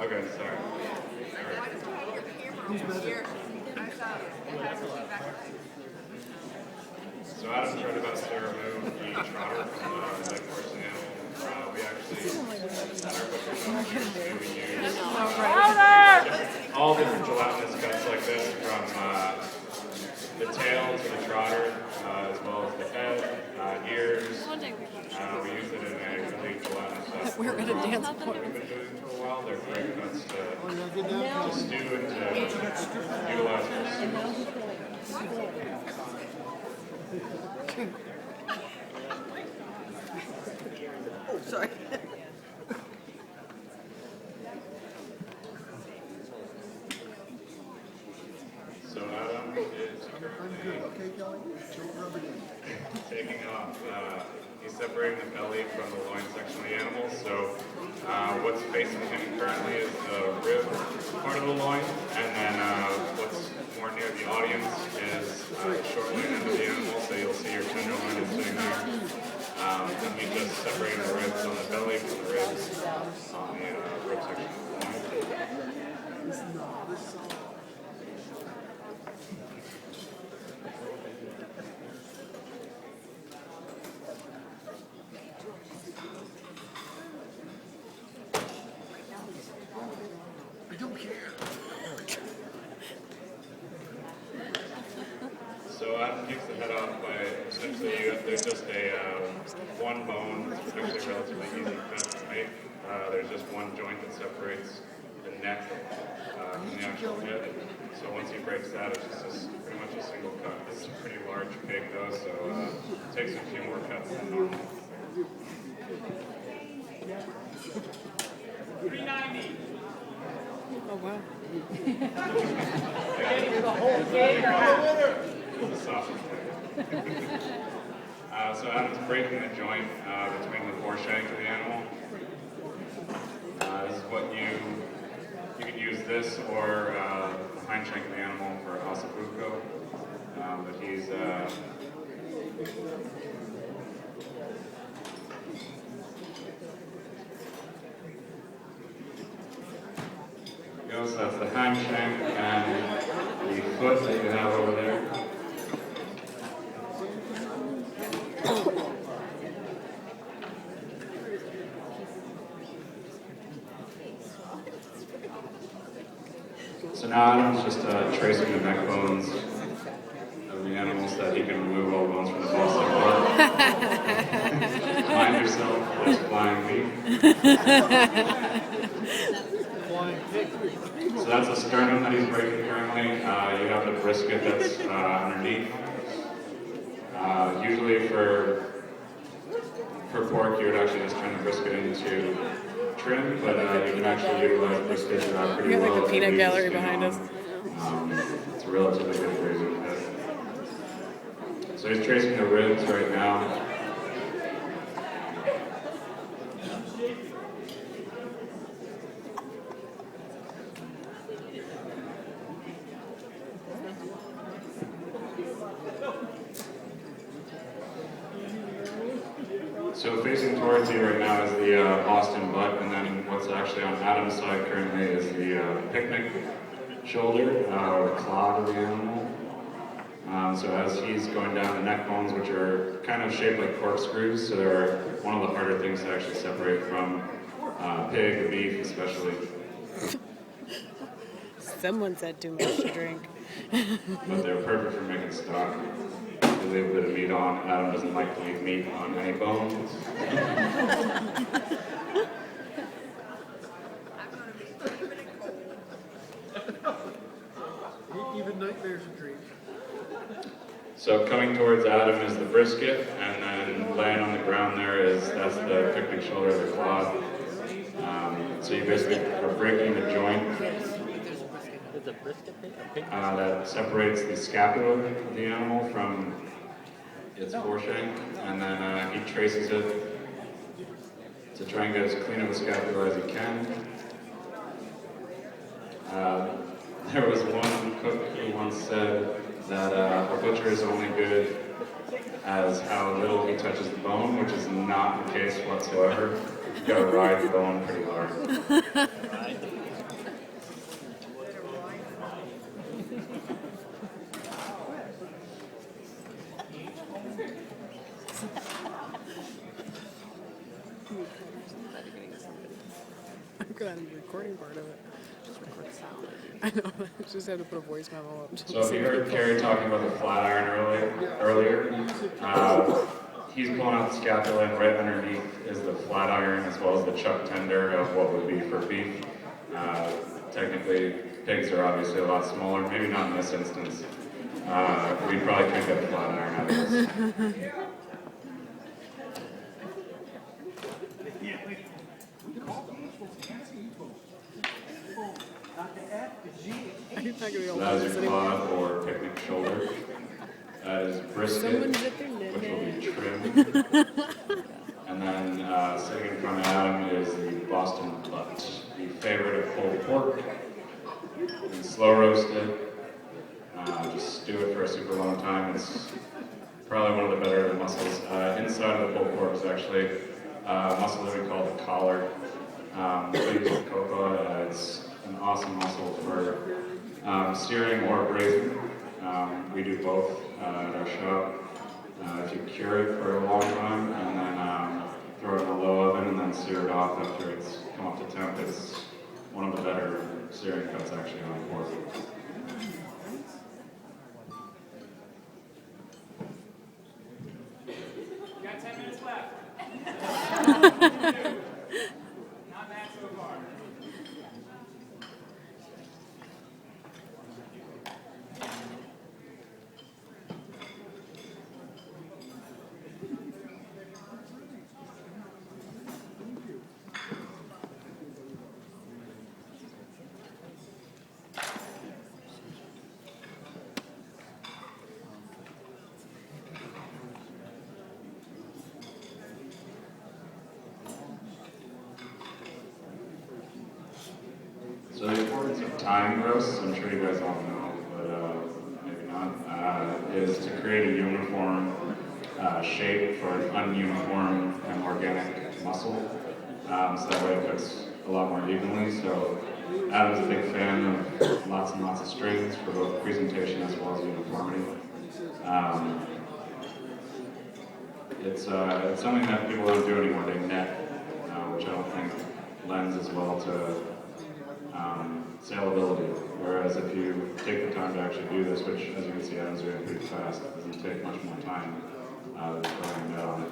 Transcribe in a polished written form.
Okay, sorry. So Adam's right about to remove the trotter from the neck portion animal. We actually, at our butcher shop here, we use all different gelatinous cuts like this from the tail to the trotter, as well as the head, ears. We use it in a really gelatinous cut. We're at a dance We've been doing for a while. They're great cuts to stew and to utilize for Oh, sorry. So Adam is currently taking off. He's separating the belly from the loin section of the animal. So what's facing him currently is the rib part of the loin, and then what's more near the audience is the short loin end of the animal. So you'll see your tenderloin is sitting there. And we just separating the ribs on the belly from the ribs on the rib section of the loin. I don't care. So Adam takes the head off by essentially there's just a one bone. It's actually a relatively easy cut to make. There's just one joint that separates the neck from the actual head. So once he breaks that, it's just pretty much a single cut. It's a pretty large pig though, so it takes a few more cuts than normal. 390. Oh, wow. The sausage pig. So Adam's breaking the joint between the foreshank of the animal. This is what you can use this or the hind shank of the animal for ossibuco. But he's so that's the hind shank and the foot that you have over there. So now Adam's just tracing the neck bones of the animal so that he can remove all bones from the ball apart. Mind yourself, there's flying meat. So that's the sternum that he's breaking currently. You have the brisket that's underneath. Usually for pork, you would actually just turn the brisket into trim, but you can actually utilize brisket pretty well. We got like the peanut gallery behind us. It's a relatively good gravy cut. So he's tracing the ribs right now. So facing towards you right now is the Boston butt, and then what's actually on Adam's side currently is the picnic shoulder, or the clod of the animal. So as he's going down the neck bones, which are kind of shaped like corkscrews, so they're one of the harder things to actually separate from pig or beef especially. Someone said too much to drink. But they're perfect for making stock. You leave a bit of meat on. Adam doesn't like to leave meat on any bones. Even nightmares and dreams. So coming towards Adam is the brisket, and then laying on the ground that's the picnic shoulder, the clod. So you basically are breaking the joint that separates the scapula of the animal from its foreshank, and then he traces it to try and get as clean of a scapula as he can. There was one cook who once said that a butcher is only good as how little he touches the bone, which is not the case whatsoever. You've got to ride the bone pretty hard. Look at that recording part of it. Just record sound. I know. I just had to put a voice memo up. So if you heard Carrie talking about the flat iron earlier, he's pulling out the scapula, and right underneath is the flat iron as well as the chuck tender of what would be for beef. Technically, pigs are obviously a lot smaller, maybe not in this instance. We probably could get the flat iron out of this. You're not gonna be able So to that do is this your anymore. quad or picnic shoulder. That is brisket, Someone's at their which will limit. be trimmed. And then sitting in front of Adam is the Boston butt, the favorite of pulled pork. And slow roasted. Just stew it for a super long time. It's probably one of the better muscles. Inside of the pulled pork is actually a muscle that we call the collar. We use the cocoa. It's an awesome muscle for searing or braising. We do both at our shop. If you cure it for a long time and then throw it in a low oven and then sear it off after it's come up to temp, it's one of the better searing cuts actually on pork. Got 10 minutes left. Not bad so far. So the importance of tying roasts, I'm sure you guys all know, but maybe not, is to create a uniform shape for an ununiform and organic muscle. So that way it cooks a lot more evenly. So Adam's a big fan of lots and lots of strings for both presentation as well as uniformity. It's something that people don't do anymore. They net, which I don't think lends as well to saleability. Whereas if you take the time to actually do this, which as you can see Adam's doing pretty fast, it doesn't take much more time than throwing that on it.